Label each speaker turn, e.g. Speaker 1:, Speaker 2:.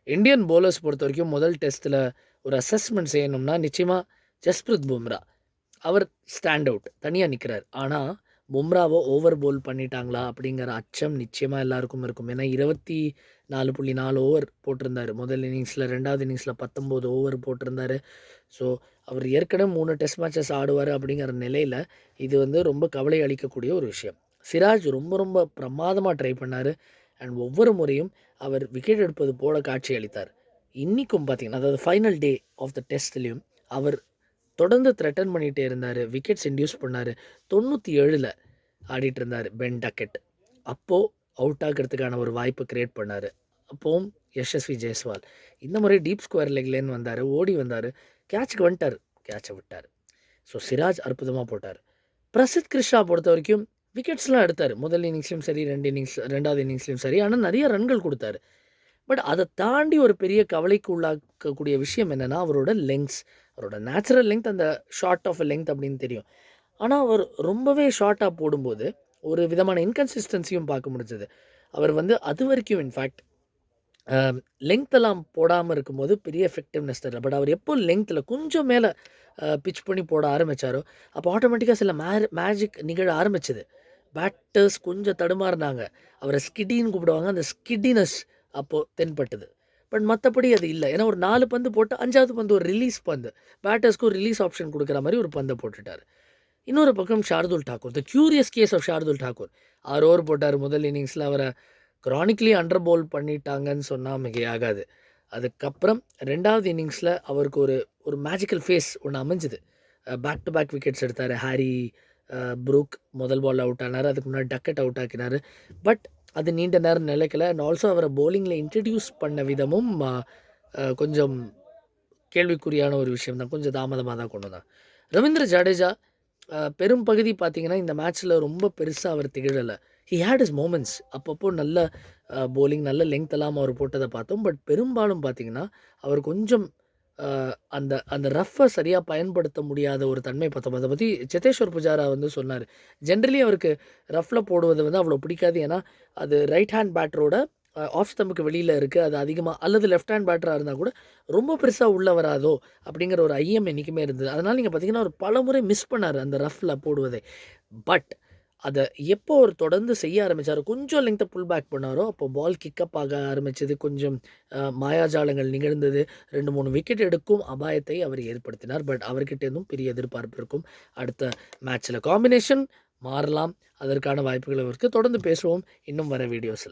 Speaker 1: Indian bowlers பொறுத்தவரைக்கும் முதல் டெஸ்ட்டில் ஒரு அசஸ்மெண்ட் செய்யணும்னா நிச்சயமா ஜஸ்பிரித் பும்ரா. அவர் ஸ்டாண்ட் அவுட். தனியா நிக்கிறாரு. ஆனா, பும்ராவ ஓவர் பவுல் பண்ணிட்டாங்களா? அப்படிங்கிற அச்சம் நிச்சயமா எல்லாருக்கும் இருக்கும். ஏன்னா 24.4 ஓவர் போட்டிருந்தாரு. முதல் இன்னிங்ஸ்ல 2வது இன்னிங்ஸ்ல 19 ஓவர் போட்டிருந்தாரு. ஸோ, அவர் ஏற்கனவே 3 டெஸ்ட் மேட்சஸ் ஆடுவாரு அப்படிங்கிற நிலையில, இது வந்து ரொம்ப கவலை அளிக்கக்கூடிய ஒரு விஷயம். சிராஜ் ரொம்ப ரொம்ப பிரமாதமா ட்ரை பண்ணாரு. அண்ட் ஒவ்வொரு முறையும் அவர் விக்கெட் எடுப்பது போல காட்சி அளித்தார். இன்னிக்கும் பார்த்தீங்கன்னா, அதாவது ஃபைனல் டே ஆஃப் த டெஸ்ட்லயும் அவர் தொடர்ந்து த்ரெட்டன் பண்ணிட்டே இருந்தாரு. விக்கெட்ஸ் இன்டியூஸ் பண்ணாரு. 97ல ஆடிட்டு இருந்தாரு பென் டக்கெட். அப்போ அவுட் ஆகுறதுக்கான ஒரு வாய்ப்பு கிரியேட் பண்ணாரு. அப்பவும் யஷஸ்வி ஜெய்ஸ்வால். இந்த முறை டீப் ஸ்கொயர் லெக்லேருந்து வந்தாரு. ஓடி வந்தாரு. கேட்ச்க்கு வந்துட்டாரு. கேட்ச விட்டாரு. ஸோ சிராஜ் அற்புதமா போட்டாரு. பிரசித் கிருஷ்ணா பொறுத்தவரைக்கும் விக்கெட்ஸ்லாம் எடுத்தாரு. முதல் இன்னிங்ஸ்லயும் சரி, 2வது இன்னிங்ஸ்லயும் சரி. ஆனா நெறைய ரன்கள் குடுத்தாரு. பட் அத தாண்டி ஒரு பெரிய கவலைக்கு உள்ளாக்கக்கூடிய விஷயம் என்னன்னா, அவரோட லெங்த்ஸ். அவரோட நேச்சுரல் லெங்த் அந்த ஷார்ட் ஆஃப் லெங்த் அப்படின்னு தெரியும். ஆனா, அவர் ரொம்பவே ஷார்ட்டா போடும்போது, ஒரு விதமான இன்கன்சிஸ்டன்சியும் பார்க்க முடிஞ்சது. அவர் வந்து அதுவரைக்கும் இன்ஃபாக்ட் அ லெங்த் எல்லாம் போடாம இருக்கும்போது பெரிய எஃபெக்டிவ்னஸ் தெரியல. பட் அவர் எப்போ லெங்த்ல கொஞ்சம் மேல பிட்ச் பண்ணி போட ஆரம்பிச்சாரோ, அப்போ ஆட்டோமேட்டிக்கா சில மேஜிக் நிகழ ஆரம்பிச்சது. பேட்டர்ஸ் கொஞ்சம் தடுமாறுனாங்க. அவர ஸ்கிட்டின்னு கூப்பிடுவாங்க. அந்த ஸ்கிட்டினஸ் அப்போ தென்பட்டது. பட் மத்தபடி அது இல்ல. ஏன்னா ஒரு 4 பந்து போட்டு 5வது பந்து ஒரு ரிலீஸ் பந்து. பேட்டர்ஸ்க்கு ஒரு ரிலீஸ் ஆப்ஷன் குடுக்குற மாரி ஒரு பந்த போட்டுட்டாரு. இன்னொரு பக்கம் Shardul Thakur. The curious case of Shardul Thakur. 6 over போட்டாரு முதல் இன்னிங்ஸ்ல. அவர கிரானிக்கலி அண்டர் பவுல் பண்ணிட்டாங்கன்னு சொன்னா மிகையாகாது. அதுக்கப்புறம் 2வது இன்னிங்ஸ்ல அவருக்கு ஒரு ஒரு மேஜிக்கல் ஃபேஸ் ஒண்ணு அமைஞ்சது. பேக் டு பேக் விக்கெட்ஸ் எடுத்தாரு. ஹாரி ப்ரூக் முதல் பால்ல அவுட் ஆனாரு. அதுக்கு முன்னாடி டக்கெட் அவுட் ஆக்கினாரு. பட் அது நீண்ட நேரம் நிலைக்கல. அண்ட் ஆல்சோ அவர பவுலிங்ல இன்ட்ரோடியூஸ் பண்ண விதமும் கொஞ்சம் கேள்விக்குறியான ஒரு விஷயம் தான். கொஞ்சம் தாமதமா தான் கொண்டு வந்தாங்க. ரவீந்திர ஜடேஜா பெரும் பகுதி பார்த்தீங்கன்னா, இந்த மேட்ச்ல ரொம்ப பெருசா அவர் திகழல. He had his moments. அப்பப்போ நல்ல பவுலிங், நல்ல லெங்த் எல்லாம் அவர் போட்டத பார்த்தோம். பட் பெரும்பாலும் பார்த்தீங்கன்னா, அவர் கொஞ்சம் அ அந்த அந்த ரஃப்ப சரியா பயன்படுத்த முடியாத ஒரு தன்மை பார்த்தோம். அத பத்தி சேதேஸ்வர் புஜாரா வந்து சொன்னாரு. ஜெனரலி அவருக்கு ரஃப்ல போடுவது வந்து அவ்வளோ பிடிக்காது. ஏன்னா, அது ரைட் ஹேண்ட் பேட்டரோட ஆஃப் ஸ்டம்புக்கு வெளியில இருக்கு. அது அதிகமா அல்லது லெஃப்ட் ஹேண்ட் பேட்டரா இருந்தா கூட ரொம்ப பெருசா உள்ள வராதோ! அப்படிங்கிற ஒரு ஐயம் என்னைக்குமே இருந்தது. அதனால நீங்க பார்த்தீங்கன்னா, அவர் பலமுறை மிஸ் பண்ணாரு அந்த ரஃப்ல போடுவதை. பட் அத எப்போ அவர் தொடர்ந்து செய்ய ஆரம்பிச்சாரோ, கொஞ்சம் லெங்த்த புல் பேக் பண்ணாரோ, அப்போ பால் கிக் அப் ஆக ஆரம்பிச்சது. கொஞ்சம் மாயாஜாலங்கள் நிகழ்ந்தது. 2, 3 விக்கெட் எடுக்கும் அபாயத்தை அவர் ஏற்படுத்தினார். பட் அவர்கிட்ட இருந்தும் பெரிய எதிர்பார்ப்பு இருக்கும். அடுத்த மேட்ச்ல காம்பினேஷன் மாறலாம். அதற்கான வாய்ப்புகள் இருக்கு. தொடர்ந்து பேசுவோம் இன்னும் வர வீடியோஸ்ல.